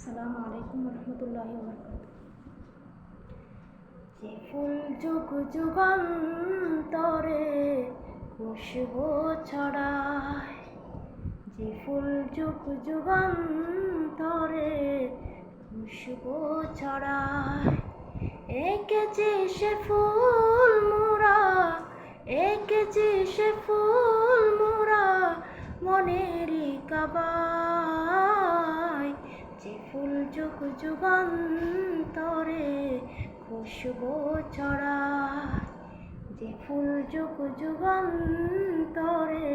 আসসালামু আলাইকুম রহমতুল্লাহি ওয়া বারাকাতুহু। যে ফুল যুগ যুগান্তরে খুশবু ছড়ায়, যে ফুল যুগ যুগান্তরে খুশবু ছড়ায়, এঁকেছি সে ফুল মোরা, এঁকেছি সে ফুল মোরা মনেরই কাবায়। যে ফুল যুগ যুগান্তরে খুশবু ছড়ায়, যে ফুল যুগ যুগান্তরে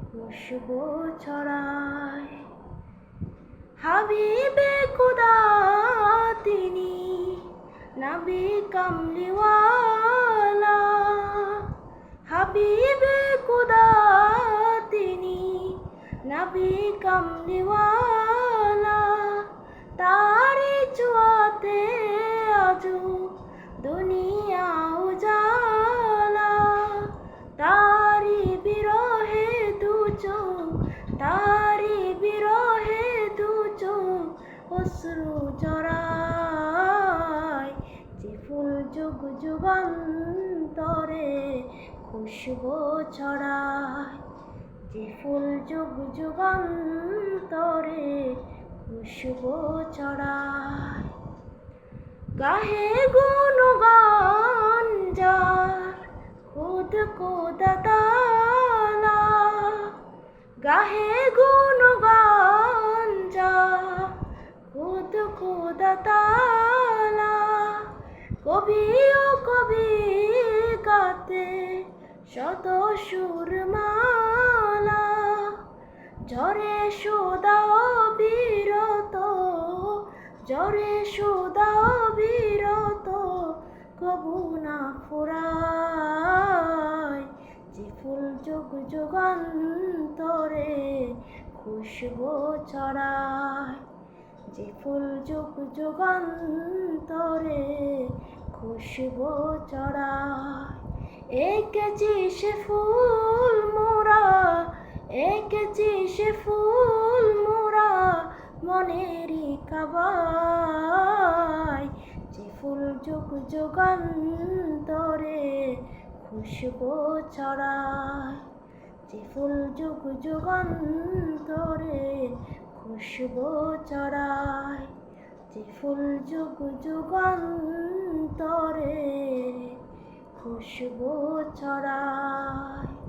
খুশবু ছড়ায়। হাবিবে খুদা তিনি নবী কামলিওয়ালা, হাবিবে খুদা তিনি নবী কামলিওয়ালা। তারি ছোঁয়াতে আজো দুনিয়া উজালা, তারি বিরহে দু চোখ, তারি বিরহে দু চোখ অশ্রু ঝরায়। যে ফুল যুগ যুগান্তরে খুশবু ছড়ায়, যে ফুল যুগ যুগান্তরে খুশবু ছড়ায়। গাহে গুণগান যার খুদ খোদা তাআলা, গাহে গুণগান যার খুদ খোদা তাআলা। কবি ও কবি গাতে শত সুরমালা, ঝরে সুধা অবিরত, ঝরে সুধা অবিরত কবু না ফুরায়। যে ফুল যুগ যুগান্তরে খুশবু ছড়ায়, যে ফুল যুগ যুগান্তরে খুশবু ছড়ায়। এঁকেছি সে ফুল মোরা, এঁকেছি সে ফুল মোরা মনেরই কাবায়। যে ফুল যুগ যুগান্তরে খুশবু ছড়ায়, যে ফুল যুগ যুগান্তরে খুশবু ছড়ায়, যে ফুল যুগ যুগান্তরে খুশবু ছড়ায়।